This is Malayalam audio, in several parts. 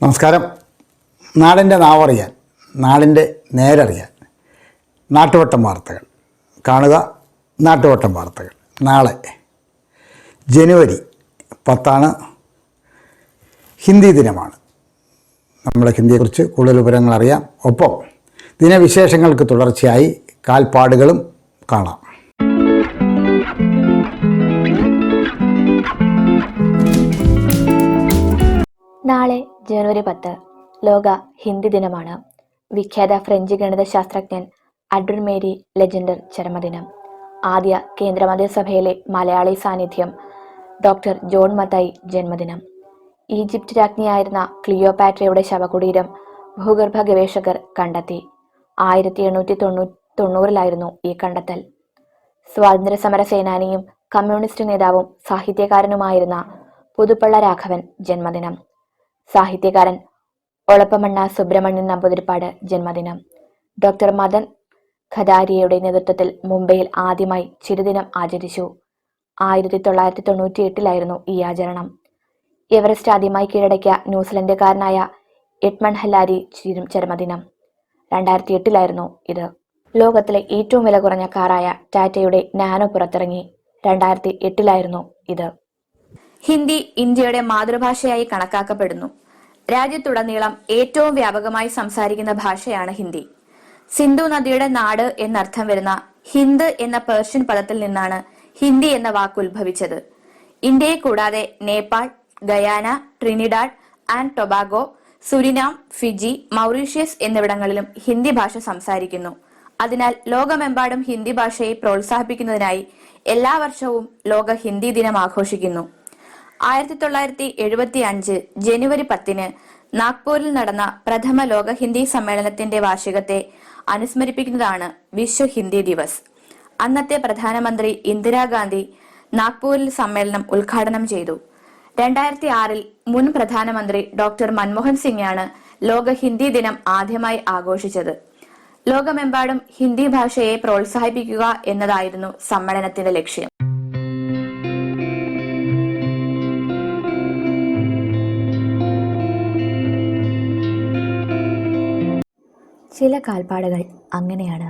നമസ്കാരം. നാടിൻ്റെ നാവറിയാൻ, നാടിൻ്റെ നേരറിയാൻ നാട്ടുവട്ടം വാർത്തകൾ കാണുക. നാട്ടുവട്ടം വാർത്തകൾ. നാളെ ജനുവരി 10 ഹിന്ദി ദിനമാണ്. നമ്മുടെ ഹിന്ദിയെക്കുറിച്ച് കൂടുതൽ വിവരങ്ങൾ അറിയാം. ഒപ്പം ദിനവിശേഷങ്ങൾക്ക് തുടർച്ചയായി കാൽപ്പാടുകളും കാണാം. നാളെ ജനുവരി 10 ലോക ഹിന്ദി ദിനമാണ്. വിഖ്യാത ഫ്രഞ്ച് ഗണിതശാസ്ത്രജ്ഞൻ അഡ്രിൻ മേരി ലെജൻഡർ ചരമദിനം. ആദ്യ കേന്ദ്രമന്ത്രിസഭയിലെ മലയാളി സാന്നിധ്യം ഡോക്ടർ ജോൺ മത്തായി ജന്മദിനം. ഈജിപ്റ്റ് രാജ്ഞിയായിരുന്ന ക്ലിയോപാട്രയുടെ ശവകുടീരം ഭൂഗർഭ ഗവേഷകർ കണ്ടെത്തി. 1890 ഈ കണ്ടെത്തൽ. സ്വാതന്ത്ര്യസമര സേനാനിയും കമ്മ്യൂണിസ്റ്റ് നേതാവും സാഹിത്യകാരനുമായിരുന്ന പുതുപ്പള്ള രാഘവൻ ജന്മദിനം. സാഹിത്യകാരൻ ഒളപ്പമണ്ണ സുബ്രഹ്മണ്യൻ നമ്പൂതിരിപ്പാട് ജന്മദിനം. ഡോക്ടർ മദൻ ഖദാരിയയുടെ നേതൃത്വത്തിൽ മുംബൈയിൽ ആദ്യമായി ചിരുദിനം ആചരിച്ചു. 1998 ഈ ആചരണം. എവറസ്റ്റ് ആദ്യമായി കീഴടക്കിയ ന്യൂസിലൻഡുകാരനായ എഡ്മണ്ട് ഹിലാരി ചരമദിനം. 2008 ഇത്. ലോകത്തിലെ ഏറ്റവും വില കുറഞ്ഞ കാറായ ടാറ്റയുടെ നാനോ പുറത്തിറങ്ങി. 2008 ഇത്. ഹിന്ദി ഇന്ത്യയുടെ മാതൃഭാഷയായി കണക്കാക്കപ്പെടുന്നു. രാജ്യത്തുടനീളം ഏറ്റവും വ്യാപകമായി സംസാരിക്കുന്ന ഭാഷയാണ് ഹിന്ദി. സിന്ധു നദിയുടെ നാട് എന്നർത്ഥം വരുന്ന ഹിന്ദ് എന്ന പേർഷ്യൻ പദത്തിൽ നിന്നാണ് ഹിന്ദി എന്ന വാക്ക് ഉത്ഭവിച്ചത്. ഇന്ത്യയെ കൂടാതെ Nepal, Guyana, Trinidad and Tobago, Suriname, Fiji, Mauritius എന്നിവിടങ്ങളിലും ഹിന്ദി ഭാഷ സംസാരിക്കുന്നു. അതിനാൽ ലോകമെമ്പാടും ഹിന്ദി ഭാഷയെ പ്രോത്സാഹിപ്പിക്കുന്നതിനായി എല്ലാ വർഷവും ലോക ഹിന്ദി ദിനം ആഘോഷിക്കുന്നു. 1975 ജനുവരി 10 നാഗ്പൂരിൽ നടന്ന പ്രഥമ ലോക ഹിന്ദി സമ്മേളനത്തിന്റെ വാർഷികത്തെ അനുസ്മരിപ്പിക്കുന്നതാണ് വിശ്വ ഹിന്ദി ദിവസ്. അന്നത്തെ പ്രധാനമന്ത്രി ഇന്ദിരാഗാന്ധി നാഗ്പൂരിൽ സമ്മേളനം ഉദ്ഘാടനം ചെയ്തു. 2006 മുൻ പ്രധാനമന്ത്രി ഡോക്ടർ മൻമോഹൻ സിംഗാണ് ലോക ഹിന്ദി ദിനം ആദ്യമായി ആഘോഷിച്ചത്. ലോകമെമ്പാടും ഹിന്ദി ഭാഷയെ പ്രോത്സാഹിപ്പിക്കുക എന്നതായിരുന്നു സമ്മേളനത്തിന്റെ ലക്ഷ്യം. ചില കാൽപ്പാടുകൾ അങ്ങനെയാണ്.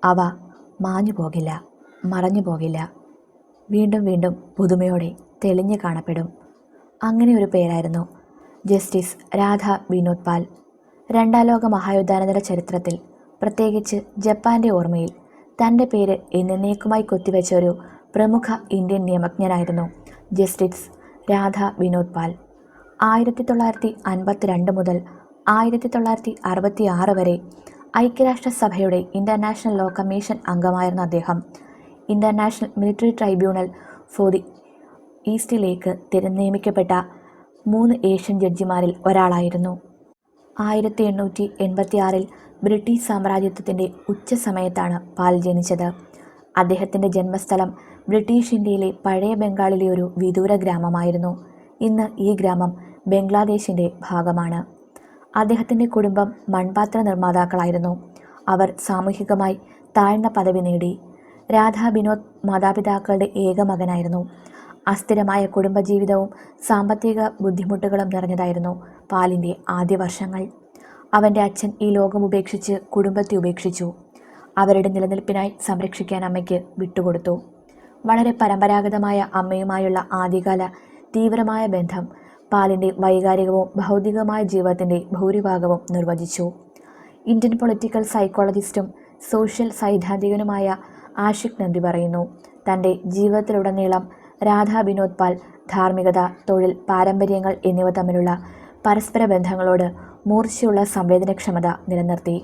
അവ മാഞ്ഞു പോകില്ല, മറഞ്ഞു പോകില്ല. വീണ്ടും വീണ്ടും പുതുമയോടെ തെളിഞ്ഞു കാണപ്പെടും. അങ്ങനെ ഒരു പേരായിരുന്നു ജസ്റ്റിസ് രാധ വിനോദ് പാൽ. രണ്ടാം ലോക മഹായുദ്ധാനന്തര ചരിത്രത്തിൽ, പ്രത്യേകിച്ച് ജപ്പാന്റെ ഓർമ്മയിൽ തൻ്റെ പേര് എന്നേക്കുമായി കൊത്തിവെച്ച ഒരു പ്രമുഖ ഇന്ത്യൻ നിയമജ്ഞനായിരുന്നു ജസ്റ്റിസ് രാധ വിനോദ് പാൽ. 1952 മുതൽ 1966 വരെ ഐക്യരാഷ്ട്രസഭയുടെ ഇന്റർനാഷണൽ ലോ കമ്മീഷൻ അംഗമായിരുന്ന അദ്ദേഹം international military tribunal for the ഈസ്റ്റിലേക്ക് നിയമിക്കപ്പെട്ട 3 ഏഷ്യൻ ജഡ്ജിമാരിൽ ഒരാളായിരുന്നു. 1886 ബ്രിട്ടീഷ് സാമ്രാജ്യത്വത്തിൻ്റെ ഉച്ചസമയത്താണ് പാൽ ജനിച്ചത്. അദ്ദേഹത്തിൻ്റെ ജന്മസ്ഥലം ബ്രിട്ടീഷ് ഇന്ത്യയിലെ പഴയ ബംഗാളിലെ ഒരു വിദൂര ഗ്രാമമായിരുന്നു. ഇന്ന് ഈ ഗ്രാമം ബംഗ്ലാദേശിൻ്റെ ഭാഗമാണ്. അദ്ദേഹത്തിൻ്റെ കുടുംബം മൺപാത്ര നിർമ്മാതാക്കളായിരുന്നു. അവർ സാമൂഹികമായി താഴ്ന്ന പദവി നേടി. രാധാ വിനോദ് മാതാപിതാക്കളുടെ ഏക മകനായിരുന്നു. അസ്ഥിരമായ കുടുംബജീവിതവും സാമ്പത്തിക ബുദ്ധിമുട്ടുകളും നിറഞ്ഞതായിരുന്നു പാലിൻ്റെ ആദ്യ വർഷങ്ങൾ. അവൻ്റെ അച്ഛൻ ഈ ലോകം ഉപേക്ഷിച്ച് കുടുംബത്തെ ഉപേക്ഷിച്ചു. അവരുടെ നിലനിൽപ്പിനായി സംരക്ഷിക്കാൻ അമ്മയ്ക്ക് വിട്ടുകൊടുത്തു. വളരെ പരമ്പരാഗതമായ അമ്മയുമായുള്ള ആദ്യകാല തീവ്രമായ ബന്ധം പാലിൻ്റെ വൈകാരികവും ഭൗതികമായ ജീവിതത്തിൻ്റെ ഭൂരിഭാഗവും നിർവചിച്ചു. ഇന്ത്യൻ പൊളിറ്റിക്കൽ സൈക്കോളജിസ്റ്റും സോഷ്യൽ സൈദ്ധാന്തികനുമായ ആഷിഖ് നന്ദി പറയുന്നു, തൻ്റെ ജീവിതത്തിലുടനീളം രാധാ വിനോദ് പാൽ ധാർമ്മികത, തൊഴിൽ, പാരമ്പര്യങ്ങൾ എന്നിവ തമ്മിലുള്ള പരസ്പര ബന്ധങ്ങളോട് മൂർച്ചയുള്ള സംവേദനക്ഷമത നിലനിർത്തി.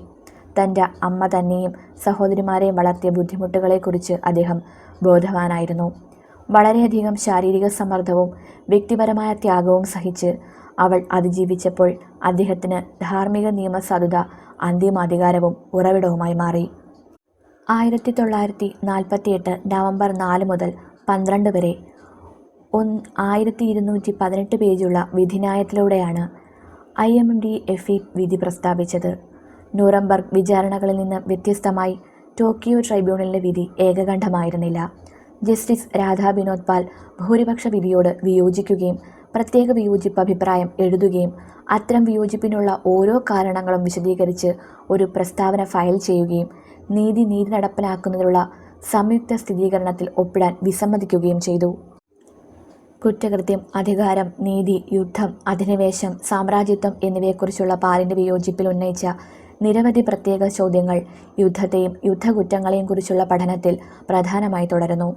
തൻ്റെ അമ്മ തന്നെയും സഹോദരിമാരെയും വളർത്തിയ ബുദ്ധിമുട്ടുകളെക്കുറിച്ച് അദ്ദേഹം ബോധവാനായിരുന്നു. വളരെയധികം ശാരീരിക സമ്മർദ്ദവും വ്യക്തിപരമായ ത്യാഗവും സഹിച്ച് അവൾ അതിജീവിച്ചപ്പോൾ അദ്ദേഹത്തിന് ധാർമ്മിക നിയമസാധുത അന്തിമാധികാരവും ഉറവിടവുമായി മാറി. 1948 നവംബർ 4 മുതൽ 12 വരെ 1218 പേജുള്ള വിധിന്യായത്തിലൂടെയാണ് IMDFE വിധി പ്രസ്താവിച്ചത്. നൂറംബർഗ് വിചാരണകളിൽ നിന്ന് വ്യത്യസ്തമായി ടോക്കിയോ ട്രൈബ്യൂണലിൻ്റെ വിധി ഏകകണ്ഠമായിരുന്നില്ല. ജസ്റ്റിസ് രാധാ വിനോദ് പാൽ ഭൂരിപക്ഷ വിധിയോട് വിയോജിക്കുകയും പ്രത്യേക വിയോജിപ്പ് അഭിപ്രായം എഴുതുകയും അത്തരം വിയോജിപ്പിനുള്ള ഓരോ കാരണങ്ങളും വിശദീകരിച്ച് ഒരു പ്രസ്താവന ഫയൽ ചെയ്യുകയും നീതി നടപ്പിലാക്കുന്നതിനുള്ള സംയുക്ത സ്ഥിരീകരണത്തിൽ ഒപ്പിടാൻ വിസമ്മതിക്കുകയും ചെയ്തു. കുറ്റകൃത്യം, അധികാരം, നീതി, യുദ്ധം, അധിനിവേശം, സാമ്രാജ്യത്വം എന്നിവയെക്കുറിച്ചുള്ള പാലിൻ്റെ വിയോജിപ്പിൽ ഉന്നയിച്ച നിരവധി പ്രത്യേക ചോദ്യങ്ങൾ യുദ്ധത്തെയും യുദ്ധകുറ്റങ്ങളെയും കുറിച്ചുള്ള പഠനത്തിൽ പ്രധാനമായി തുടരുന്നു.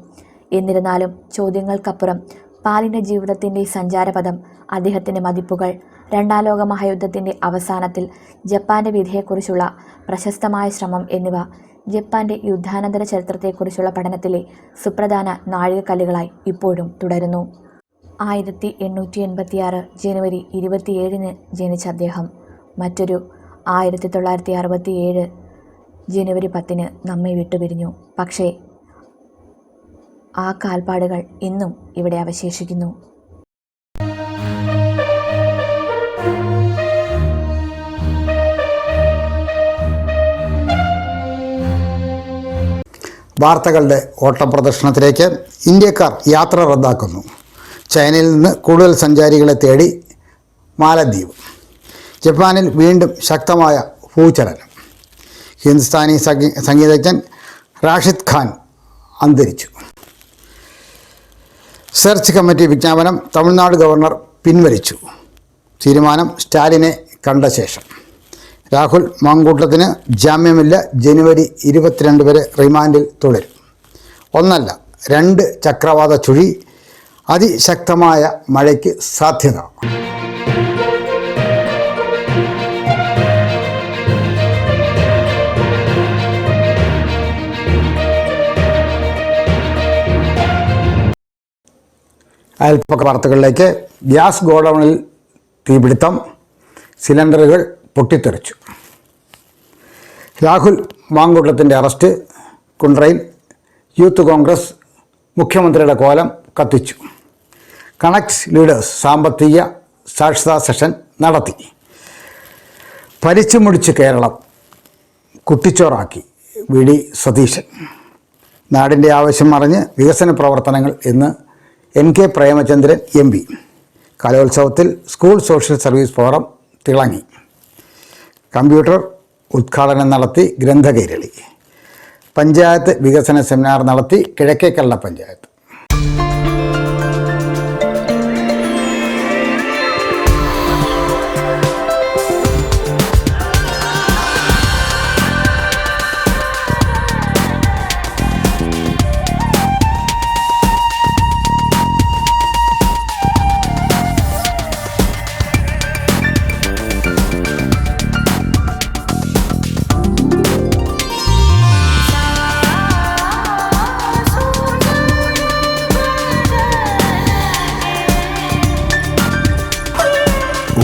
എന്നിരുന്നാലും ചോദ്യങ്ങൾക്കപ്പുറം പാലിൻ്റെ ജീവിതത്തിൻ്റെ സഞ്ചാരപഥം, അദ്ദേഹത്തിൻ്റെ മതിപ്പുകൾ, രണ്ടാം ലോക മഹായുദ്ധത്തിൻ്റെ അവസാനത്തിൽ ജപ്പാൻ്റെ വിധിയെക്കുറിച്ചുള്ള പ്രശസ്തമായ ശ്രമം എന്നിവ ജപ്പാൻ്റെ യുദ്ധാനന്തര ചരിത്രത്തെക്കുറിച്ചുള്ള പഠനത്തിലെ സുപ്രധാന നാഴികക്കല്ലുകളായി ഇപ്പോഴും തുടരുന്നു. 1886 ജനുവരി 27 ജനിച്ച അദ്ദേഹം മറ്റൊരു 1967 ജനുവരി 10 നമ്മെ വിട്ടുപിരിഞ്ഞു. പക്ഷേ ആ കാൽപ്പാടുകൾ ഇന്നും ഇവിടെ അവശേഷിക്കുന്നു. വാർത്തകളുടെ ഓട്ടപ്രദർശനത്തിലേക്ക്. ഇന്ത്യക്കാർ യാത്ര റദ്ദാക്കുന്നു. ചൈനയിൽ നിന്ന് കൂടുതൽ സഞ്ചാരികളെ തേടി മാലദ്വീപ്. ജപ്പാനിൽ വീണ്ടും ശക്തമായ ഭൂചലനം. ഹിന്ദുസ്ഥാനി സംഗീതജ്ഞൻ റാഷിദ് ഖാൻ അന്തരിച്ചു. സെർച്ച് കമ്മിറ്റി വിജ്ഞാപനം തമിഴ്നാട് ഗവർണർ പിൻവലിച്ചു. തീരുമാനം സ്റ്റാലിനെ കണ്ട ശേഷം. രാഹുൽ മാങ്കൂട്ടത്തിന് ജാമ്യമില്ല. ജനുവരി 22 വരെ റിമാൻഡിൽ തുടരും. ഒന്നല്ല 2 ചക്രവാത ചുഴി. അതിശക്തമായ മഴയ്ക്ക് സാധ്യത. അയൽപ്പക്ക വാർത്തകളിലേക്ക്. ഗ്യാസ് ഗോഡൌണിൽ തീപിടുത്തം. സിലിണ്ടറുകൾ പൊട്ടിത്തെറിച്ചു. രാഹുൽ മാങ്കൂട്ടത്തിൻ്റെ അറസ്റ്റ്. കുണ്ട്രയിൽ യൂത്ത് കോൺഗ്രസ് മുഖ്യമന്ത്രിയുടെ കോലം കത്തിച്ചു. കണക്ട് ലീഡേഴ്സ് സാമ്പത്തിക സാക്ഷരതാ സെഷൻ നടത്തി. ഭരിച്ചു മുടിച്ച് കേരളം കുട്ടിച്ചോറാക്കി വി ഡി സതീശൻ. നാടിൻ്റെ ആവശ്യം അറിഞ്ഞ് വികസന പ്രവർത്തനങ്ങൾ എന്ന് NK പ്രേമചന്ദ്രൻ MP. കലോത്സവത്തിൽ സ്കൂൾ സോഷ്യൽ സർവീസ് ഫോറം തിളങ്ങി. കമ്പ്യൂട്ടർ ഉദ്ഘാടനം നടത്തി ഗ്രന്ഥകൈരളി. പഞ്ചായത്ത് വികസന സെമിനാർ നടത്തി കിഴക്കേക്കള്ള പഞ്ചായത്ത്.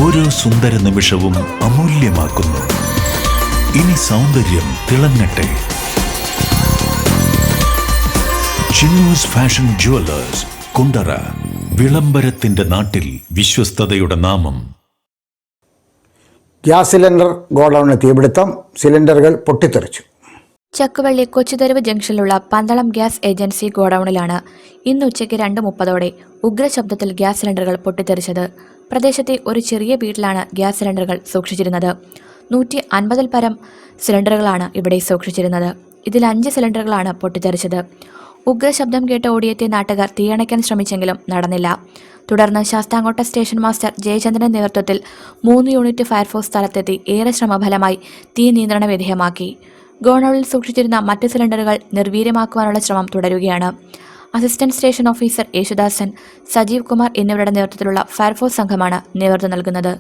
ഓരോ സുന്ദര നിമിഷവും അമൂല്യമാക്കുന്നു. ഇനി സൗന്ദര്യം തിളങ്ങട്ടെ. Chinnus fashion jewellers, Kundara. വിളംബരത്തിന്റെ നാട്ടിൽ വിശ്വസ്തതയുടെ നാമം. ഗ്യാസ് സിലിണ്ടർ ഗോഡൌണിന് തീപിടുത്തം. സിലിണ്ടറുകൾ പൊട്ടിത്തെറിച്ചു. ചക്കുവള്ളി കൊച്ചുതെരുവ് ജംഗ്ഷനിലുള്ള പന്തളം ഗ്യാസ് ഏജൻസി ഗോഡൌണിലാണ് ഇന്ന് ഉച്ചയ്ക്ക് 2:30 ഉഗ്രശബ്ദത്തിൽ ഗ്യാസ് സിലിണ്ടറുകൾ പൊട്ടിത്തെറിച്ചത്. പ്രദേശത്തെ ഒരു ചെറിയ വീട്ടിലാണ് ഗ്യാസ് സിലിണ്ടറുകൾ സൂക്ഷിച്ചിരുന്നത്. 150-ൽ പരം സിലിണ്ടറുകളാണ് ഇവിടെ സൂക്ഷിച്ചിരുന്നത്. ഇതിൽ 5 സിലിണ്ടറുകളാണ് പൊട്ടിത്തെറിച്ചത്. ഉഗ്രശബ്ദം കേട്ട് ഓടിയെത്തിയ നാട്ടുകാർ തീയണയ്ക്കാൻ ശ്രമിച്ചെങ്കിലും നടന്നില്ല. തുടർന്ന് ശാസ്താംകോട്ട സ്റ്റേഷൻ മാസ്റ്റർ ജയചന്ദ്രന്റെ നേതൃത്വത്തിൽ 3 യൂണിറ്റ് ഫയർഫോഴ്സ് സ്ഥലത്തെത്തി ഏറെ ശ്രമഫലമായി തീ നിയന്ത്രണ വിധേയമാക്കി. ഗോഡൌണിൽ സൂക്ഷിച്ചിരുന്ന മറ്റ് സിലിണ്ടറുകൾ നിർവീര്യമാക്കുവാനുള്ള ശ്രമം തുടരുകയാണ്. Assistant station officer Yesudasan, Sajeev Kumar എന്നിവരുടെ നേതൃത്വത്തിലുള്ള ഫയർഫോഴ്സ് സംഘമാണ് നേതൃത്വം നൽകുന്നത്.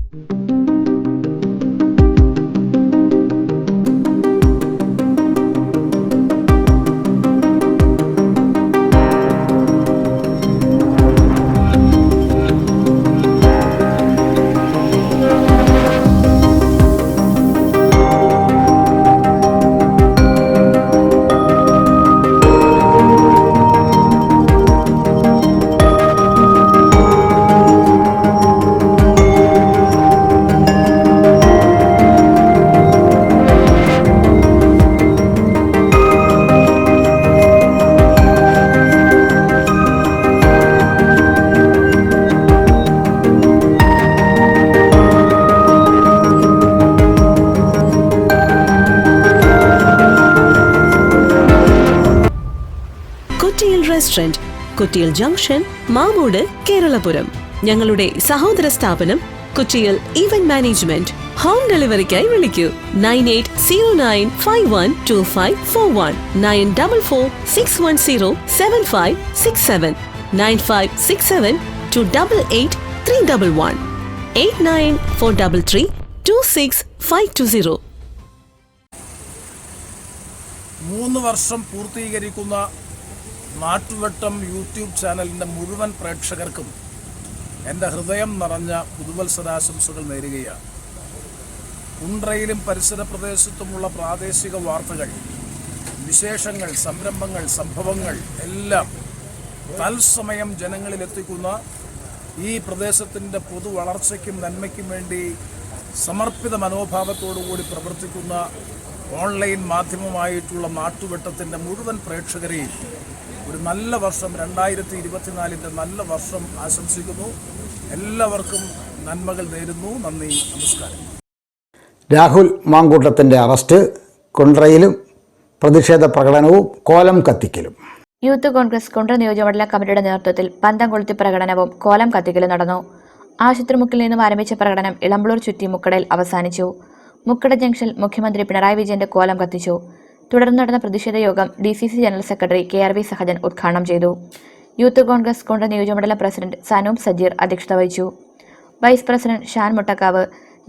കുറ്റിയിൽ റെസ്റ്റോറന്റ്, കുറ്റിയിൽ ജംഗ്ഷൻ, മാമൂട്, കേരളപുരം. ഞങ്ങളുടെ സഹോദര സ്ഥാപനം കുറ്റിയിൽ ഈവന്റ് മാനേജ്മെന്റ്. ഹോം ഡെലിവറിക്കായി വിളിക്കൂ 9809512541 9446107567 9567288311 8943326520. 3 വർഷം പൂർത്തീകരിക്കുന്ന നാട്ടുവട്ടം യൂട്യൂബ് ചാനലിൻ്റെ മുഴുവൻ പ്രേക്ഷകർക്കും എൻ്റെ ഹൃദയം നിറഞ്ഞ പുതുവത്സരാശംസകൾ നേരുകയാണ്. കുണ്ട്രയിലും പരിസര പ്രദേശത്തുമുള്ള പ്രാദേശിക വാർത്തകൾ, വിശേഷങ്ങൾ, സംരംഭങ്ങൾ, സംഭവങ്ങൾ എല്ലാം തത്സമയം ജനങ്ങളിലെത്തിക്കുന്ന, ഈ പ്രദേശത്തിൻ്റെ പൊതു വളർച്ചയ്ക്കും നന്മയ്ക്കും വേണ്ടി സമർപ്പിത മനോഭാവത്തോടുകൂടി പ്രവർത്തിക്കുന്ന ഓൺലൈൻ മാധ്യമമായിട്ടുള്ള നാട്ടുവട്ടത്തിൻ്റെ മുഴുവൻ പ്രേക്ഷകരെയും ഒരു നല്ല വർഷം 2024 നല്ല വർഷം ആശംസിക്കുന്നു. എല്ലാവർക്കും നന്മകൾ നേരുന്നു. നന്ദി, നമസ്കാരം. രാഹുൽ മാങ്കൂട്ടത്തിൻ്റെ അറസ്റ്റ്, കുണ്ട്രയിലും പ്രതിഷേധ പ്രകടനവും കോലം കത്തിക്കലും. യൂത്ത് കോൺഗ്രസ് കുണ്ട്ര നിയോജകമണ്ഡല കമ്മിറ്റിയുടെ നേതൃത്വത്തിൽ പന്തം കൊളുത്തി പ്രകടനവും കോലം കത്തിക്കലും നടന്നു. ആശുപത്രിമുക്കിൽ നിന്നും ആരംഭിച്ച പ്രകടനം ഇളമ്പളൂർ ചുറ്റി മുക്കടയിൽ അവസാനിച്ചു. മുക്കട ജംഗ്ഷനിൽ മുഖ്യമന്ത്രി പിണറായി വിജയന്റെ കോലം കത്തിച്ചു. തുടർന്ന് നടന്ന പ്രതിഷേധ യോഗം DCC general secretary KRV Sahajan ഉദ്ഘാടനം ചെയ്തു. യൂത്ത് കോൺഗ്രസ് കുണ്ട്ര നിയോജകമണ്ഡലം പ്രസിഡന്റ് സനൂം സജീർ അധ്യക്ഷത വഹിച്ചു. വൈസ് പ്രസിഡന്റ് ഷാൻ മുട്ടക്കാവ്,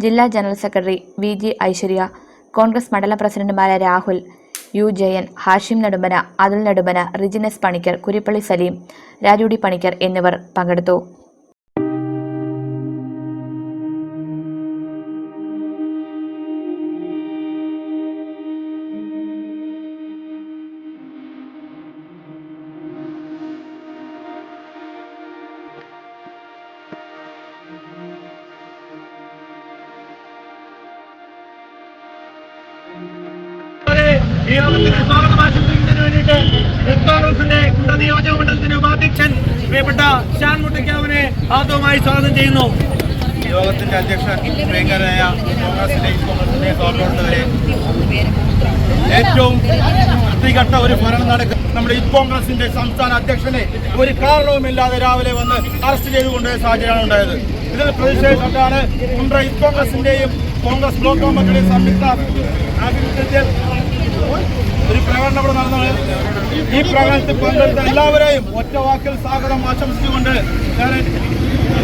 ജില്ലാ general secretary VG Aishwarya, Congress മണ്ഡലം പ്രസിഡന്റുമാരായ രാഹുൽ, U ജയൻ, ഹാഷിം നെടുമ്പന, അതുൽ നെടുമ്പന, റിജിനസ് പണിക്കർ, കുരിപ്പള്ളി സലീം, രാജുടി പണിക്കർ എന്നിവർ പങ്കെടുത്തു. ഈ യോഗത്തിന് സ്വാഗതം ആശംസിക്കുന്നതിന് വേണ്ടിയിട്ട് കോൺഗ്രസിന്റെ കുണ്ട്ര നിയോജകമണ്ഡലത്തിന്റെ ഉപാധ്യക്ഷൻ പ്രിയപ്പെട്ട ഷാൻ മുട്ടക്കാവിനെ ആദ്യമായി സ്വാഗതം ചെയ്യുന്നു. യോഗത്തിന്റെ അധ്യക്ഷൻ പ്രിയങ്കരനായ കോൺഗ്രസിന്റെ സ്വാഗതമുള്ളവരെ, ഏറ്റവും വൃത്തികെട്ട ഒരു ഭരണം നടക്കുന്ന നമ്മുടെ യൂത്ത് കോൺഗ്രസിന്റെ സംസ്ഥാന അധ്യക്ഷനെ ഒരു കാരണവുമില്ലാതെ രാവിലെ വന്ന് അറസ്റ്റ് ചെയ്തുകൊണ്ടുപോയ സാഹചര്യമാണ് ഉണ്ടായത്. ഇതിൽ പ്രതിഷേധിച്ചിട്ടാണ് കുണ്ട്ര യൂത്ത് കോൺഗ്രസിന്റെയും കോൺഗ്രസ് ബ്ലോക്ക് കമ്മിറ്റിയുടെയും സംയുക്ത ആഭിമുഖ്യത്തിൽ ഒരു പ്രകടനം ഇവിടെ നടന്നത്. ഈ പ്രകടനത്തിൽ പങ്കെടുത്ത എല്ലാവരെയും ഒറ്റ വാക്കിൽ സ്വാഗതം ആശംസിച്ചുകൊണ്ട് ഞാൻ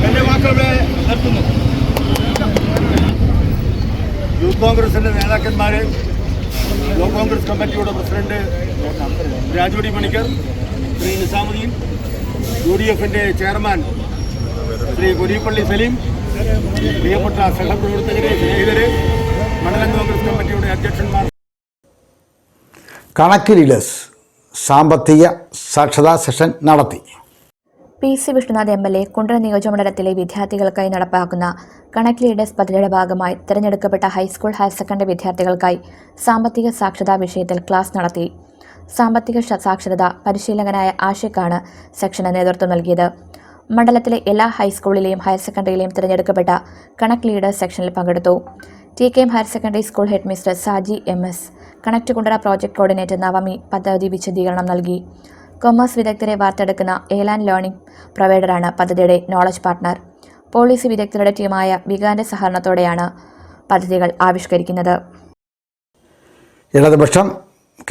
എന്റെ വാക്കുകളെ നിർത്തുന്നു. യൂത്ത് കോൺഗ്രസിന്റെ നേതാക്കന്മാരെ, ബ്ലോക്ക് കോൺഗ്രസ് കമ്മിറ്റിയുടെ പ്രസിഡന്റ് രാജുടി പണിക്കർ, ശ്രീ നിസാമുദ്ദീൻ, UDFന്റെ ചെയർമാൻ ശ്രീ കുരിപ്പള്ളി സലീം, പ്രിയപ്പെട്ട സഹപ്രവർത്തകരെ, സ്നേഹിതരെ, മണ്ഡലം കോൺഗ്രസ് കമ്മിറ്റിയുടെ അധ്യക്ഷന്മാർ. കണക്ക് ലീഡേഴ്സ് സാമ്പത്തിക സാക്ഷരതാ സെഷൻ നടത്തി. PC വിഷ്ണുനാഥ് MLA കുണ്ട്ര നിയോജകമണ്ഡലത്തിലെ വിദ്യാർത്ഥികൾക്കായി നടപ്പാക്കുന്ന കണക്ക് ലീഡേഴ്സ് പദ്ധതിയുടെ ഭാഗമായി തിരഞ്ഞെടുക്കപ്പെട്ട ഹൈസ്കൂൾ, ഹയർ സെക്കൻഡറി വിദ്യാർത്ഥികൾക്കായി സാമ്പത്തിക സാക്ഷരതാ വിഷയത്തിൽ ക്ലാസ് നടത്തി. സാമ്പത്തിക സാക്ഷരതാ പരിശീലകനായ ആഷിഖാണ് സെക്ഷന് നേതൃത്വം നൽകിയത്. മണ്ഡലത്തിലെ എല്ലാ ഹൈസ്കൂളിലെയും ഹയർ സെക്കൻഡറിയിലെയും തിരഞ്ഞെടുക്കപ്പെട്ട കണക്ക് ലീഡേഴ്സ് സെക്ഷനിൽ പങ്കെടുത്തു. TKM higher secondary school head mister Saji MS, connect Kundara project coordinator Navami പദ്ധതി വിശദീകരണം നൽകി. കൊമേഴ്സ് വിദഗ്ധരെ വാർത്തെടുക്കുന്ന ഏലാൻ ലേണിംഗ് പ്രൊവൈഡറാണ് പദ്ധതിയുടെ നോളജ് പാർട്ട്ണർ. പോളിസി വിദഗ്ധരുടെ ടീമായ വികാന്റെ സഹകരണത്തോടെയാണ് പദ്ധതികൾ ആവിഷ്കരിക്കുന്നത്. ഇടതുപക്ഷം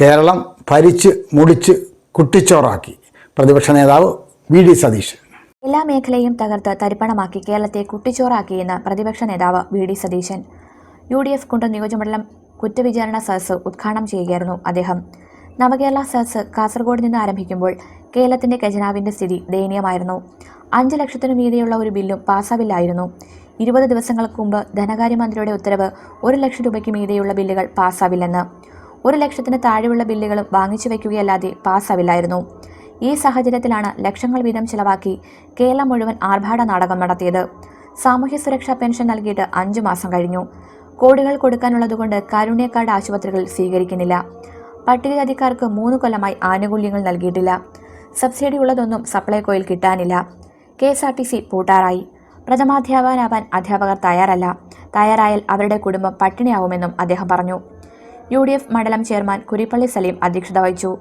കേരളം ഭരിച്ച് മുടിച്ച് കുട്ടിച്ചോറാക്കി പ്രതിപക്ഷ നേതാവ് VD സതീശൻ. എല്ലാ മേഖലയും തകർത്ത് തരിപ്പണമാക്കി കേരളത്തെ കുട്ടിച്ചോറാക്കിയെന്ന് പ്രതിപക്ഷ നേതാവ് വി.ഡി. സതീശൻ. UDF കുണ്ടം നിയോജകമണ്ഡലം കുറ്റവിചാരണ സദസ്സ് ഉദ്ഘാടനം ചെയ്യുകയായിരുന്നു അദ്ദേഹം. നവകേരള സദസ്സ് കാസർഗോഡ് നിന്ന് ആരംഭിക്കുമ്പോൾ കേരളത്തിന്റെ ഖജനാവിന്റെ സ്ഥിതി ദയനീയമായിരുന്നു. 5 ലക്ഷത്തിനു മീതെയുള്ള ഒരു ബില്ലും പാസ്സാവില്ലായിരുന്നു. 20 ദിവസങ്ങൾക്ക് മുമ്പ് ധനകാര്യമന്ത്രിയുടെ ഉത്തരവ് 1 ലക്ഷം രൂപയ്ക്ക് മീതെയുള്ള ബില്ലുകൾ പാസ്സാവില്ലെന്ന്. 1 ലക്ഷത്തിന് താഴെയുള്ള ബില്ലുകളും വാങ്ങിച്ചു വയ്ക്കുകയല്ലാതെ പാസ്സാവില്ലായിരുന്നു. ഈ സാഹചര്യത്തിലാണ് ലക്ഷങ്ങൾ വീതം ചിലവാക്കി കേരളം മുഴുവൻ ആർഭാട നാടകം നടത്തിയത്. സാമൂഹ്യ സുരക്ഷാ പെൻഷൻ നൽകിയിട്ട് 5 മാസം കഴിഞ്ഞു. കോടികൾ കൊടുക്കാനുള്ളതുകൊണ്ട് കാരുണ്യ കാർഡ് ആശുപത്രികൾ സ്വീകരിക്കുന്നില്ല. പട്ടികജാതിക്കാർക്ക് 3 കൊല്ലമായി ആനുകൂല്യങ്ങൾ നൽകിയിട്ടില്ല. സബ്സിഡി ഉള്ളതൊന്നും സപ്ലൈകോയിൽ കിട്ടാനില്ല. KSRTC പൂട്ടാറായി. പ്രഥമാധ്യാപകനാവാൻ അധ്യാപകർ തയ്യാറല്ല. തയ്യാറായാൽ അവരുടെ കുടുംബം പട്ടിണിയാവുമെന്നും അദ്ദേഹം പറഞ്ഞു. UDF മണ്ഡലം ചെയർമാൻ കുരിപ്പള്ളി സലീം അധ്യക്ഷത വഹിച്ചു.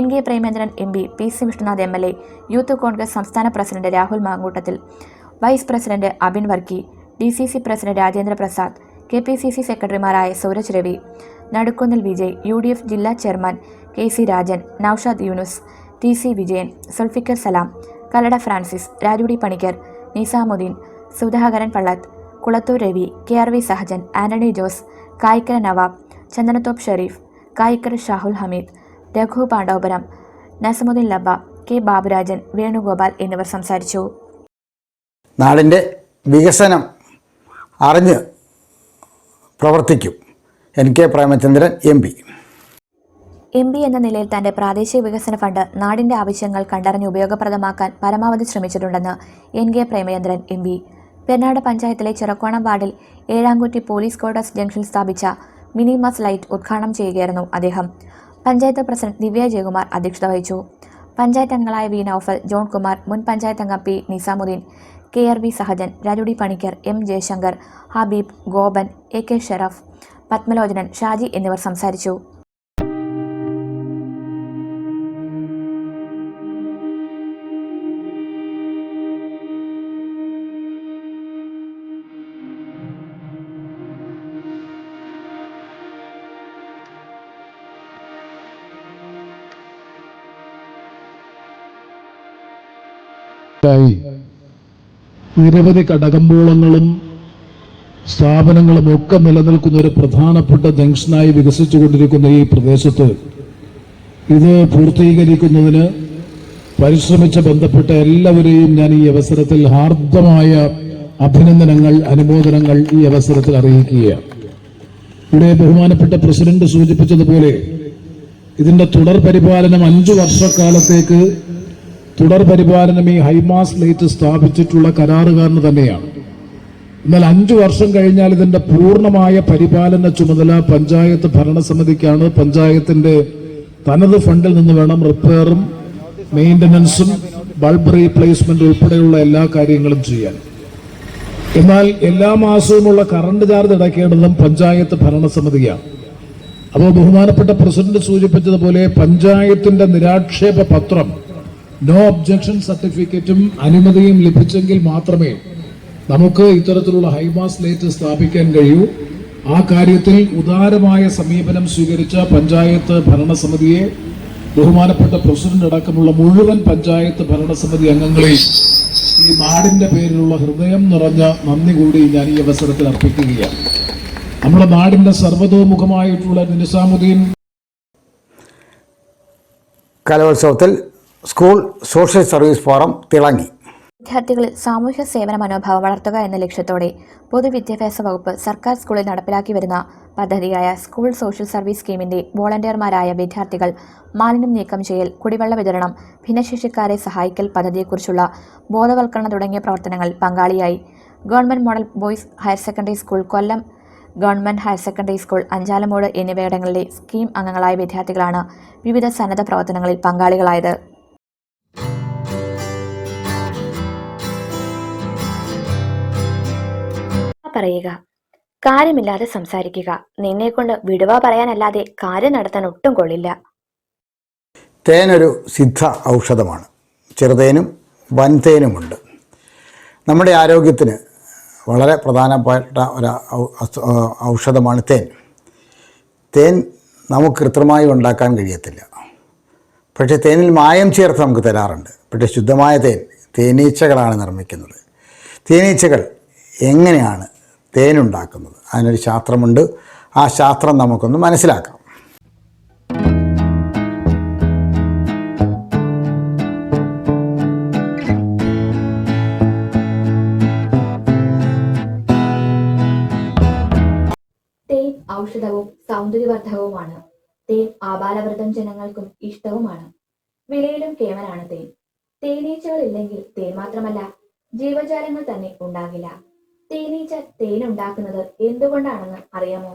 NK Premendran MP, PC Vishnunath MLA, youth Congress സംസ്ഥാന president Rahul Mamkootathil, vice president Abin Varkey, DCC president Rajendra Prasad, KPCC സെക്രട്ടറിമാരായ സൂരജ് രവി, നടുക്കുന്നിൽ വിജയ്, UDF ജില്ലാ chairman KC Rajan, Noushad Yunus, TC Vijayan, Sulfikar Salam, Kallada Francis, രാജുടി Panicker, Nizamuddin, Sudhakaran Pallath, Kulathoor Ravi, KRV Sahajan, Antony Jose, Kayikkara Nawab, Chandanathoppu Sherif, Kayikkara Shahul Hameed, Raghu Pandavapuram, Nasamuddin Labba, K Baburajan, Venugopal എന്നിവർ സംസാരിച്ചു. നാടിൻ്റെ വികസനം അറിഞ്ഞ് പ്രവർത്തിക്കും NK പ്രേമചന്ദ്രൻ MP എന്ന നിലയിൽ തന്റെ പ്രാദേശിക വികസന ഫണ്ട് നാടിന്റെ ആവശ്യങ്ങൾ കണ്ടറിഞ്ഞ് ഉപയോഗപ്രദമാക്കാൻ പരമാവധി ശ്രമിച്ചിട്ടുണ്ടെന്ന് NK പ്രേമചന്ദ്രൻ MP. പെരുന്നാട് പഞ്ചായത്തിലെ ചിറക്കോണം വാർഡിൽ ഏഴാംകുറ്റി പോലീസ് ക്വാർട്ടേഴ്സ് ജംഗ്ഷനിൽ സ്ഥാപിച്ച മിനി മസ് ലൈറ്റ് ഉദ്ഘാടനം ചെയ്യുകയായിരുന്നു അദ്ദേഹം. പഞ്ചായത്ത് പ്രസിഡന്റ് ദിവ്യ ജയകുമാർ അധ്യക്ഷത വഹിച്ചു. പഞ്ചായത്ത് അംഗങ്ങളായ വി നൌഫൽ, ജോൺ കുമാർ, മുൻ പഞ്ചായത്ത് അംഗം P Nizamuddin, KRV Sahajan, രാജുടി Panicker, M Jaishankar, Habib, Gopan, AK Sheraf, Padmalochanan, Shaji എന്നിവർ സംസാരിച്ചു. നിരവധി കടകമ്പോളങ്ങളും സ്ഥാപനങ്ങളും ഒക്കെ നിലനിൽക്കുന്ന ഒരു പ്രധാനപ്പെട്ട ജംഗ്ഷനായി വികസിച്ചുകൊണ്ടിരിക്കുന്ന ഈ പ്രദേശത്ത് ഇത് പൂർത്തീകരിക്കുന്നതിന് പരിശ്രമിച്ച ബന്ധപ്പെട്ട എല്ലാവരെയും ഞാൻ ഈ അവസരത്തിൽ ഹാർദമായ അഭിനന്ദനങ്ങൾ, അനുമോദനങ്ങൾ ഈ അവസരത്തിൽ അറിയിക്കുകയാണ്. ഇവിടെ ബഹുമാനപ്പെട്ട പ്രസിഡന്റ് സൂചിപ്പിച്ചതുപോലെ ഇതിന്റെ തുടർ പരിപാലനം 5 വർഷക്കാലത്തേക്ക് തുടർ പരിപാലനം ഈ ഹൈമാസ് ലൈറ്റ് സ്ഥാപിച്ചിട്ടുള്ള കരാറുകാരന് തന്നെയാണ്. എന്നാൽ 5 വർഷം കഴിഞ്ഞാൽ ഇതിന്റെ പൂർണ്ണമായ പരിപാലന ചുമതല പഞ്ചായത്ത് ഭരണസമിതിക്കാണ്. പഞ്ചായത്തിന്റെ തനത് ഫണ്ടിൽ നിന്ന് വേണം റിപ്പയറും മെയിൻ്റനൻസും ബൾബ് റീപ്ലേസ്മെന്റ് ഉൾപ്പെടെയുള്ള എല്ലാ കാര്യങ്ങളും ചെയ്യാൻ. എന്നാൽ എല്ലാ മാസവുമുള്ള കറണ്ട് ചാർജ് അടയ്ക്കേണ്ടതും പഞ്ചായത്ത് ഭരണസമിതിയാണ്. അപ്പോൾ ബഹുമാനപ്പെട്ട പ്രസിഡന്റ് സൂചിപ്പിച്ചതുപോലെ പഞ്ചായത്തിന്റെ നിരാക്ഷേപ പത്രം, നോ ഒബ്ജക്ഷൻ സർട്ടിഫിക്കറ്റും അനുമതിയും ലഭിച്ചെങ്കിൽ മാത്രമേ നമുക്ക് ഇത്തരത്തിലുള്ള ഹൈമാസ് ലൈറ്റ് സ്ഥാപിക്കാൻ കഴിയൂ. ആ കാര്യത്തിൽ ഉദാരമായ സമീപനം സ്വീകരിച്ച പഞ്ചായത്ത് ഭരണസമിതിയെ, ബഹുമാനപ്പെട്ട പ്രസിഡന്റ് അടക്കമുള്ള മുഴുവൻ പഞ്ചായത്ത് ഭരണസമിതി അംഗങ്ങളെ ഈ നാടിന്റെ പേരിലുള്ള ഹൃദയം നിറഞ്ഞ നന്ദി കൂടി ഞാൻ ഈ അവസരത്തിൽ അർപ്പിക്കുകയാണ്. നമ്മുടെ നാടിന്റെ സർവതോമുഖമായിട്ടുള്ള നിസാമുദ്ദീൻ കലോത്സവത്തിൽ സ്കൂൾ സോഷ്യൽ സർവീസ് ഫോറം തിളങ്ങി. വിദ്യാർത്ഥികളിൽ സാമൂഹ്യ സേവന മനോഭാവം വളർത്തുക എന്ന ലക്ഷ്യത്തോടെ പൊതുവിദ്യാഭ്യാസ വകുപ്പ് സർക്കാർ സ്കൂളിൽ നടപ്പിലാക്കി വരുന്ന പദ്ധതിയായ സ്കൂൾ സോഷ്യൽ സർവീസ് സ്കീമിന്റെ വോളണ്ടിയർമാരായ വിദ്യാർത്ഥികൾ മാലിന്യം നീക്കം ചെയ്യൽ, കുടിവെള്ള വിതരണം, ഭിന്നശേഷിക്കാരെ സഹായിക്കൽ പദ്ധതിയെക്കുറിച്ചുള്ള ബോധവൽക്കരണം തുടങ്ങിയ പ്രവർത്തനങ്ങളിൽ പങ്കാളിയായി. Government model boys higher secondary school, Kollam government higher secondary school, Anchalumoodu എന്നിവയിടങ്ങളിലെ സ്കീം അംഗങ്ങളായ വിദ്യാർത്ഥികളാണ് വിവിധ സന്നദ്ധ പ്രവർത്തനങ്ങളിൽ പങ്കാളികളായത്. പറയുക, കാര്യമില്ലാതെ സംസാരിക്കുക, നിന്നെക്കൊണ്ട് വിടുവ പറയാനല്ലാതെ കാര്യം നടത്താൻ ഒട്ടും കൊള്ളില്ല. തേനൊരു സിദ്ധ ഔഷധമാണ്. ചെറുതേനും വൻതേനുമുണ്ട്. നമ്മുടെ ആരോഗ്യത്തിന് വളരെ പ്രധാനപ്പെട്ട ഒരു ഔഷധമാണ് തേൻ. തേൻ നമുക്ക് കൃത്രിമമായി ഉണ്ടാക്കാൻ കഴിയത്തില്ല. പക്ഷേ തേനിൽ മായം ചേർത്ത് നമുക്ക് തരാറുണ്ട്. പക്ഷേ ശുദ്ധമായ തേൻ തേനീച്ചകളാണ് നിർമ്മിക്കുന്നത്. തേനീച്ചകൾ എങ്ങനെയാണ് തേനുണ്ടാക്കുന്നത്? അതിനൊരു ശാസ്ത്രമുണ്ട്. ആ ശാസ്ത്രം നമുക്കൊന്ന് മനസ്സിലാക്കാം. തേൻ ഔഷധവും സൗന്ദര്യവർദ്ധകവുമാണ്. തേൻ ആബാലവൃദ്ധം ജനങ്ങൾക്കും ഇഷ്ടവുമാണ്. വിലയിലും കേമനാണ് തേൻ. തേനീച്ചകൾ ഇല്ലെങ്കിൽ തേൻ മാത്രമല്ല, ജീവജാലങ്ങൾ തന്നെ ഉണ്ടാകില്ല. തേനീച്ച തേൻ ഉണ്ടാക്കുന്നത് എന്തുകൊണ്ടാണെന്ന് അറിയാമോ?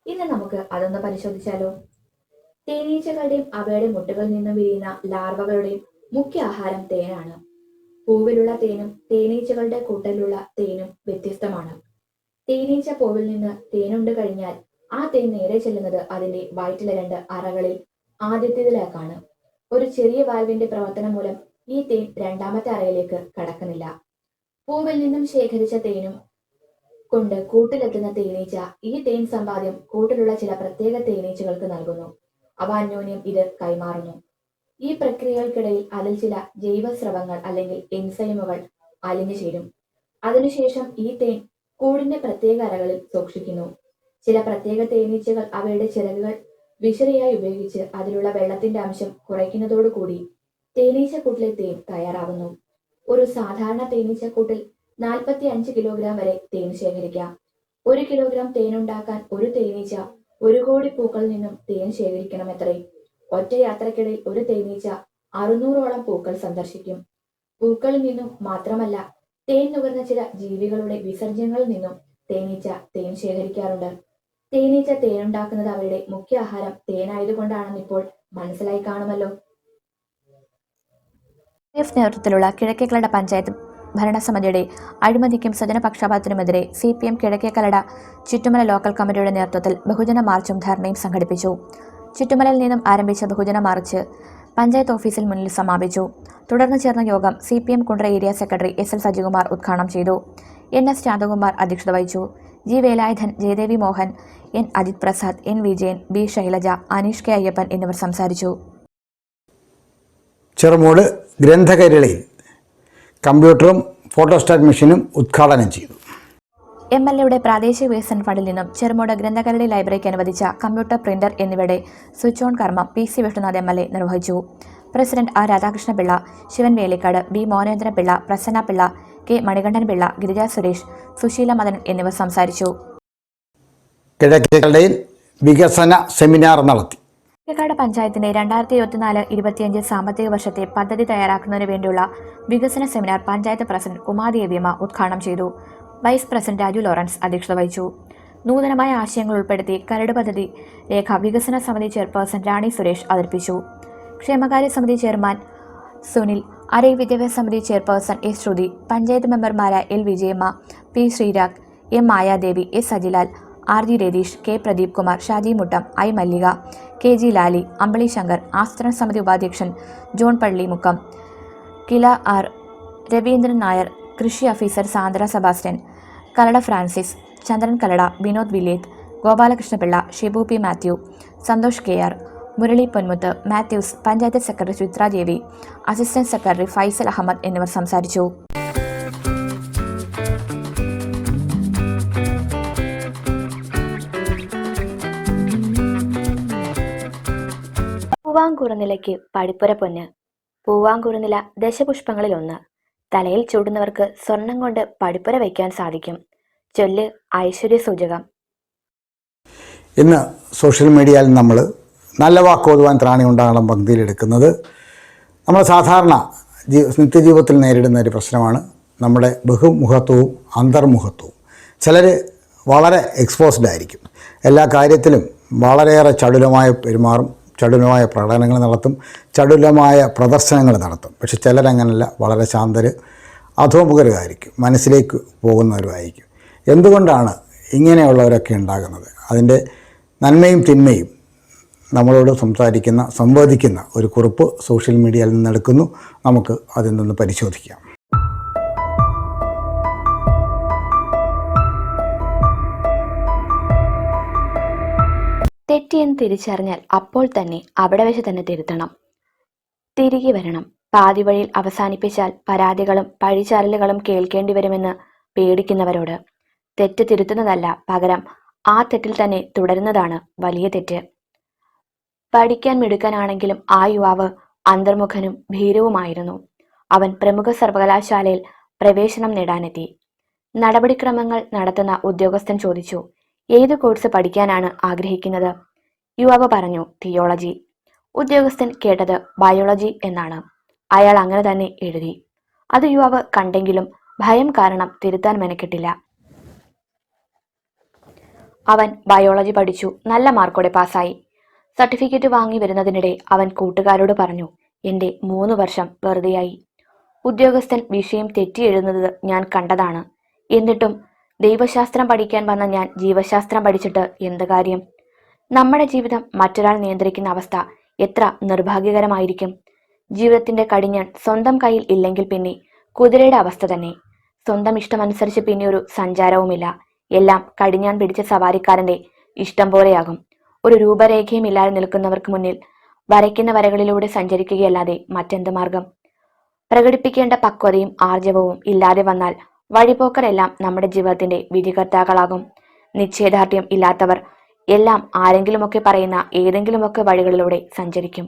ഇന്ന് നമുക്ക് അതൊന്ന് പരിശോധിച്ചാലോ. തേനീച്ചകളുടെയും അവയുടെ മുട്ടകളിൽ നിന്നും വിരിയുന്ന ലാർവകളുടെയും മുഖ്യ ആഹാരം തേനാണ്. പൂവിലുള്ള തേനും തേനീച്ചകളുടെ കൂട്ടലിലുള്ള തേനും വ്യത്യസ്തമാണ്. തേനീച്ച പൂവിൽ നിന്ന് തേനുണ്ട് കഴിഞ്ഞാൽ ആ തേൻ നേരെ ചെല്ലുന്നത് അതിന്റെ വയറ്റിലെ 2 അറകളിൽ ആദ്യത്തേതിലേക്കാണ്. ഒരു ചെറിയ വാൽവിന്റെ പ്രവർത്തനം മൂലം ഈ തേൻ രണ്ടാമത്തെ അറയിലേക്ക് കടക്കുന്നില്ല. പൂവിൽ നിന്നും ശേഖരിച്ച തേനും കൊണ്ട് കൂട്ടിലെത്തുന്ന തേനീച്ച ഈ തേൻ സമ്പാദ്യം കൂട്ടിലുള്ള ചില പ്രത്യേക തേനീച്ചകൾക്ക് നൽകുന്നു. അവ അന്യോന്യം ഇത് കൈമാറുന്നു. ഈ പ്രക്രിയകൾക്കിടയിൽ അതിൽ ചില ജൈവസ്രവങ്ങൾ അല്ലെങ്കിൽ എൻസൈമുകൾ അലിഞ്ഞു ചേരും. അതിനുശേഷം ഈ തേൻ കൂടിന്റെ പ്രത്യേക അറകളിൽ സൂക്ഷിക്കുന്നു. ചില പ്രത്യേക തേനീച്ചകൾ അവയുടെ ചിറകുകൾ വിശറിയായി ഉപയോഗിച്ച് അതിലുള്ള വെള്ളത്തിന്റെ അംശം കുറയ്ക്കുന്നതോടുകൂടി തേനീച്ചക്കൂട്ടിലെ തേൻ തയ്യാറാവുന്നു. ഒരു സാധാരണ തേനീച്ചക്കൂട്ടിൽ 45 കിലോഗ്രാം വരെ തേൻ ശേഖരിക്കാം. 1 കിലോഗ്രാം തേനുണ്ടാക്കാൻ ഒരു തേനീച്ച 1 കോടി പൂക്കളിൽ നിന്നും തേൻ ശേഖരിക്കണമത്രേ. ഒറ്റ യാത്രക്കിടയിൽ ഒരു തേനീച്ച 600ഓളം പൂക്കൾ സന്ദർശിക്കും. പൂക്കളിൽ നിന്നും മാത്രമല്ല, തേൻ നുകർന്ന ചില ജീവികളുടെ വിസർജ്യങ്ങളിൽ നിന്നും തേനീച്ച തേൻ ശേഖരിക്കാറുണ്ട്. തേനീച്ച തേനുണ്ടാക്കുന്നത് അവയുടെ മുഖ്യ ആഹാരം തേനായതുകൊണ്ടാണെന്ന് ഇപ്പോൾ മനസ്സിലായി കാണുമല്ലോ. നേതൃത്വത്തിലുള്ള കിഴക്കേക്കല്ലട പഞ്ചായത്ത് ഭരണസമിതിയുടെ അഴിമതിക്കും സ്വജനപക്ഷപാതത്തിനുമെതിരെ CPM കിഴക്കേക്കല്ലട ചുറ്റുമല ലോക്കൽ കമ്മിറ്റിയുടെ നേതൃത്വത്തിൽ ബഹുജന മാർച്ചും ധർണയും സംഘടിപ്പിച്ചു. ചുറ്റുമലയിൽ നിന്നും ആരംഭിച്ച ബഹുജന മാർച്ച് പഞ്ചായത്ത് ഓഫീസിൽ മുന്നിൽ സമാപിച്ചു. തുടർന്ന് ചേർന്ന യോഗം CPM Kundara area secretary SL Sajikumar ഉദ്ഘാടനം ചെയ്തു. NS ശാന്തകുമാർ അധ്യക്ഷത വഹിച്ചു. G Velayudhan, Jayadevi Mohan, N Ajith Prasad, N Vijayan, B Shailaja, Aneesh K Ayyappan എന്നിവർ സംസാരിച്ചു. ചെറുമൂട് ഗ്രന്ഥകൈരളിയിൽ കമ്പ്യൂട്ടറും ഫോട്ടോസ്റ്റാറ്റ് മെഷീനും ഉദ്ഘാടനം ചെയ്തു. MLAയുടെ പ്രാദേശിക വികസന ഫണ്ടിൽ നിന്നും ചെറുമൂട് ഗ്രന്ഥകൈരളി ലൈബ്രറിക്ക് അനുവദിച്ച കമ്പ്യൂട്ടർ, പ്രിന്റർ എന്നിവയുടെ സ്വിച്ച് ഓൺ കർമ്മം PC വിഷ്ണുനാഥ് MLA നിർവഹിച്ചു. President R Radhakrishnapillai, Sivan Velikkadu, B Mohanendrapillai, Prasanna Pillai, K Manikandan Pillai, Girija Suresh, Susheela Madan എന്നിവർ സംസാരിച്ചു. കിഴക്കേക്കല്ലടയിൽ വികസന സെമിനാർ നടത്തി. കിഴക്കേക്കല്ലട പഞ്ചായത്തിന്റെ 2024-25 സാമ്പത്തിക വർഷത്തെ പദ്ധതി തയ്യാറാക്കുന്നതിന് വേണ്ടിയുള്ള വികസന സെമിനാർ പഞ്ചായത്ത് പ്രസിഡന്റ് കുമാരദേവിയമ്മ ഉദ്ഘാടനം ചെയ്തു. വൈസ് പ്രസിഡന്റ് രാജു ലോറൻസ് അധ്യക്ഷത വഹിച്ചു. നൂതനമായ ആശയങ്ങൾ ഉൾപ്പെടുത്തി കരട് പദ്ധതി രേഖ വികസന സമിതി ചെയർപേഴ്സൺ റാണി സുരേഷ് അവതരിപ്പിച്ചു. ക്ഷേമകാര്യ സമിതി ചെയർമാൻ സുനിൽ, ആരോഗ്യ വിദ്യാഭ്യാസ സമിതി ചെയർപേഴ്സൺ S ശ്രുതി, പഞ്ചായത്ത് മെമ്പർമാരായ L Vijayamma, P Sreerag, M Mayadevi, S Sajilal, R G Ratheesh, K Pradeep Kumar, Shaji Muttom, I Mallika, K G Lali, Ambili Shankar, ആസൂത്രണ സമിതി ഉപാധ്യക്ഷൻ ജോൺ പള്ളി മുക്കം, കില R രവീന്ദ്രൻ നായർ, കൃഷി officer Sandra Sebastian, Kallada Francis, Chandran Kallada, Vinod Villeth, Gopalakrishnapillai, Shibu P Mathew, Santhosh KR, Murali Ponmuthu, Mathews, panchayat secretary Chithra Devi, assistant secretary Faisal Ahmed എന്നിവർ സംസാരിച്ചു. പൂവാങ്കുറുനിലയ്ക്ക് പടിപ്പുര പൊന്ന്. പൂവാങ്കുറുനില ദശപുഷ്പങ്ങളിലൊന്ന്. തലയിൽ ചൂടുന്നവർക്ക് സ്വർണം കൊണ്ട് പടിപ്പുര വയ്ക്കാൻ സാധിക്കും. ചൊല്ല് ഐശ്വര്യ സൂചകം. ഇന്ന് സോഷ്യൽ മീഡിയയിൽ നമ്മൾ നല്ല വാക്കോതുവാൻ ത്രാണി ഉണ്ടാകണം പങ്ക്തിയിലെടുക്കുന്നത് നമ്മൾ സാധാരണ നിത്യജീവിതത്തിൽ നേരിടുന്ന ഒരു പ്രശ്നമാണ് നമ്മുടെ ബഹുമുഖത്വവും അന്തർമുഖത്വവും. ചിലർ വളരെ എക്സ്പോസ്ഡ് ആയിരിക്കും, എല്ലാ കാര്യത്തിലും വളരെയേറെ ചടുലമായി പെരുമാറും, ചടുലമായ പ്രകടനങ്ങൾ നടത്തും, ചടുലമായ പ്രദർശനങ്ങൾ നടത്തും. പക്ഷെ ചിലരങ്ങനല്ല, വളരെ ശാന്തർ, അധോമുഖരുമായിരിക്കും, മനസ്സിലേക്ക് പോകുന്നവരുമായിരിക്കും. എന്തുകൊണ്ടാണ് ഇങ്ങനെയുള്ളവരൊക്കെ ഉണ്ടാകുന്നത്? അതിൻ്റെ നന്മയും തിന്മയും നമ്മളോട് സംവദിക്കുന്ന ഒരു കുറിപ്പ് സോഷ്യൽ മീഡിയയിൽ നിന്നെടുക്കുന്നു. നമുക്ക് അതിൽ നിന്ന് പരിശോധിക്കാം. തെറ്റിയെന്ന് തിരിച്ചറിഞ്ഞാൽ അപ്പോൾ തന്നെ അവിടെ വെച്ച് തന്നെ തിരുത്തണം. തിരികെ വരണം. പാതി വഴിയിൽ അവസാനിപ്പിച്ചാൽ പരാതികളും പഴിചാരലുകളും കേൾക്കേണ്ടി വരുമെന്ന് പേടിക്കുന്നവരോട് തെറ്റ് തിരുത്തുന്നതല്ല, പകരം ആ തെറ്റിൽ തന്നെ തുടരുന്നതാണ് വലിയ തെറ്റ്. പഠിക്കാൻ മിടുക്കനാണെങ്കിലും ആ യുവാവ് അന്തർമുഖനും ഭീരുവുമായിരുന്നു. അവൻ പ്രമുഖ സർവകലാശാലയിൽ പ്രവേശനം നേടാനെത്തി. നടപടിക്രമങ്ങൾ നടത്തുന്ന ഉദ്യോഗസ്ഥൻ ചോദിച്ചു, ഏത് കോഴ്സ് പഠിക്കാനാണ് ആഗ്രഹിക്കുന്നത്? യുവാവ് പറഞ്ഞു, തിയോളജി. ഉദ്യോഗസ്ഥൻ കേട്ടത് ബയോളജി എന്നാണ്. അയാൾ അങ്ങനെ തന്നെ എഴുതി. അത് യുവാവ് കണ്ടെങ്കിലും ഭയം കാരണം തിരുത്താൻ മെനക്കെട്ടില്ല. അവൻ ബയോളജി പഠിച്ചു, നല്ല മാർക്കോടെ പാസ്സായി. സർട്ടിഫിക്കറ്റ് വാങ്ങി വരുന്നതിനിടെ അവൻ കൂട്ടുകാരോട് പറഞ്ഞു, എന്റെ 3 വർഷം വെറുതെയായി. ഉദ്യോഗസ്ഥൻ വിഷയം തെറ്റി എഴുതുന്നത് ഞാൻ കണ്ടതാണ്. എന്നിട്ടും ദൈവശാസ്ത്രം പഠിക്കാൻ വന്ന ഞാൻ ജീവശാസ്ത്രം പഠിച്ചിട്ട് എന്ത് കാര്യം? നമ്മുടെ ജീവിതം മറ്റൊരാൾ നിയന്ത്രിക്കുന്ന അവസ്ഥ എത്ര നിർഭാഗ്യകരമായിരിക്കും. ജീവിതത്തിന്റെ കടിഞ്ഞാൺ സ്വന്തം കയ്യിൽ ഇല്ലെങ്കിൽ പിന്നെ കുതിരയുടെ അവസ്ഥ തന്നെ. സ്വന്തം ഇഷ്ടമനുസരിച്ച് പിന്നെ ഒരു സഞ്ചാരവുമില്ല. എല്ലാം കടിഞ്ഞാൺ പിടിച്ച സവാരിക്കാരന്റെ ഇഷ്ടം പോലെയാകും. ഒരു രൂപരേഖയും ഇല്ലാതെ നിൽക്കുന്നവർക്ക് മുന്നിൽ വരയ്ക്കുന്ന വരകളിലൂടെ സഞ്ചരിക്കുകയല്ലാതെ മറ്റെന്ത് മാർഗം? പ്രകടിപ്പിക്കേണ്ട പക്വതയും ആർജവവും ഇല്ലാതെ വന്നാൽ വഴിപോക്കരെല്ലാം നമ്മുടെ ജീവിതത്തിന്റെ വിധികർത്താക്കളാകും. നിശ്ചയദാർഢ്യം ഇല്ലാത്തവർ എല്ലാം ആരെങ്കിലുമൊക്കെ പറയുന്ന ഏതെങ്കിലുമൊക്കെ വഴികളിലൂടെ സഞ്ചരിക്കും.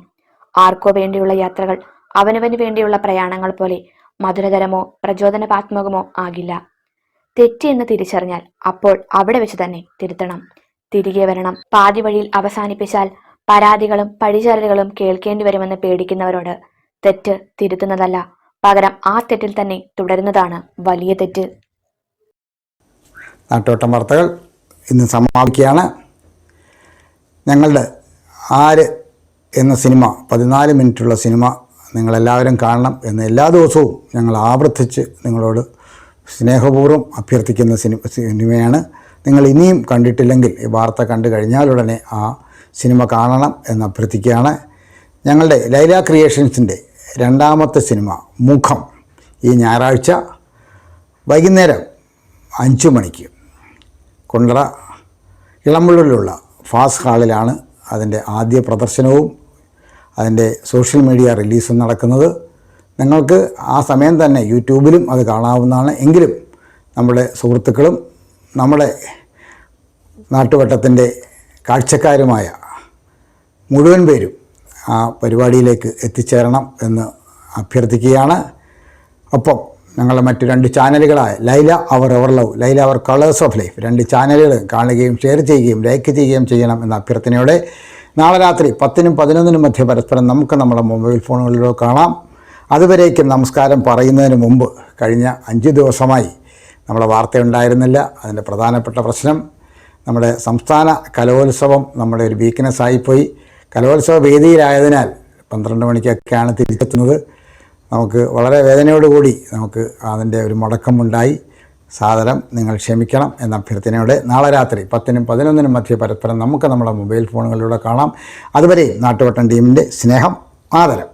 ആർക്കോ വേണ്ടിയുള്ള യാത്രകൾ അവനവന് വേണ്ടിയുള്ള പ്രയാണങ്ങൾ പോലെ മധുരതരമോ പ്രചോദനാത്മകമോ ആകില്ല. തെറ്റ് എന്ന് തിരിച്ചറിഞ്ഞാൽ അപ്പോൾ അവിടെ വെച്ച് തന്നെ തിരുത്തണം, തിരികെ വരണം. പാതി വഴിയിൽ അവസാനിപ്പിച്ചാൽ പരാതികളും പഴിചാരലുകളും കേൾക്കേണ്ടി വരുമെന്ന് പേടിക്കുന്നവരോട് തെറ്റ് തിരുത്തുന്നതല്ല, പകരം ആ തെറ്റിൽ തന്നെ തുടരുന്നതാണ് വലിയ തെറ്റ്. നാട്ടുവട്ടം വാർത്തകൾ ഇന്ന് സമാപിക്കുകയാണ്. ഞങ്ങളുടെ ആര് എന്ന സിനിമ 14 മിനിറ്റുള്ള സിനിമ നിങ്ങളെല്ലാവരും കാണണം എന്ന് എല്ലാ ദിവസവും ഞങ്ങൾ ആവർത്തിച്ച് നിങ്ങളോട് സ്നേഹപൂർവ്വം അഭ്യർത്ഥിക്കുന്ന സിനിമയാണ്. നിങ്ങൾ ഇനിയും കണ്ടിട്ടില്ലെങ്കിൽ ഈ വാർത്ത കണ്ടു കഴിഞ്ഞാലുടനെ ആ സിനിമ കാണണം എന്ന് അഭ്യർത്ഥിക്കുകയാണ്. ഞങ്ങളുടെ ലൈല ക്രിയേഷൻസിൻ്റെ 2ാമത്തെ സിനിമ മുഖം ഈ ഞായറാഴ്ച വൈകുന്നേരം 5 മണിക്ക് കുണ്ടറ ഇളമ്പുള്ളിലുള്ള ഫാസ് ഹാളിലാണ് അതിൻ്റെ ആദ്യ പ്രദർശനവും അതിൻ്റെ സോഷ്യൽ മീഡിയ റിലീസും നടക്കുന്നത്. നിങ്ങൾക്ക് ആ സമയം തന്നെ യൂട്യൂബിലും അത് കാണാവുന്നതാണ്. എങ്കിലും നമ്മുടെ സുഹൃത്തുക്കളും നമ്മുടെ നാട്ടുവട്ടത്തിൻ്റെ കാഴ്ചക്കാരുമായ മുഴുവൻ പേരും ആ പരിപാടിയിലേക്ക് എത്തിച്ചേരണം എന്ന് അഭ്യർത്ഥിക്കുകയാണ്. ഒപ്പം ഞങ്ങളുടെ മറ്റു 2 ചാനലുകളായ Laila our love, Laila our colours of life 2 ചാനലുകൾ കാണുകയും ഷെയർ ചെയ്യുകയും ലൈക്ക് ചെയ്യുകയും ചെയ്യണം എന്ന അഭ്യർത്ഥനയോടെ നാളെ രാത്രി 10-നും 11-നും മധ്യ പരസ്പരം നമുക്ക് നമ്മുടെ മൊബൈൽ ഫോണുകളിലോ കാണാം. അതുവരേക്കും നമസ്കാരം പറയുന്നതിന് മുമ്പ് കഴിഞ്ഞ 5 ദിവസമായി നമ്മളെ വാർത്തയുണ്ടായിരുന്നില്ല. അതിൻ്റെ പ്രധാനപ്പെട്ട പ്രശ്നം നമ്മുടെ സംസ്ഥാന കലോത്സവം നമ്മുടെ ഒരു വീക്ക്നെസ്സായിപ്പോയി. കലോത്സവ വേദിയിലായതിനാൽ 12 മണിക്കൊക്കെയാണ് തിരിച്ചെത്തുന്നത്. നമുക്ക് വളരെ വേദനയോടുകൂടി നമുക്ക് അതിൻ്റെ ഒരു മുടക്കമുണ്ടായി. സാദരം നിങ്ങൾ ക്ഷമിക്കണം എന്ന അഭ്യർത്ഥനയോടെ നാളെ രാത്രി 10-നും 11-നും മധ്യ പരസ്പരം നമുക്ക് നമ്മുടെ മൊബൈൽ ഫോണുകളിലൂടെ കാണാം. അതുവരെ നാട്ടുവട്ടം ടീമിൻ്റെ സ്നേഹം, ആദരം.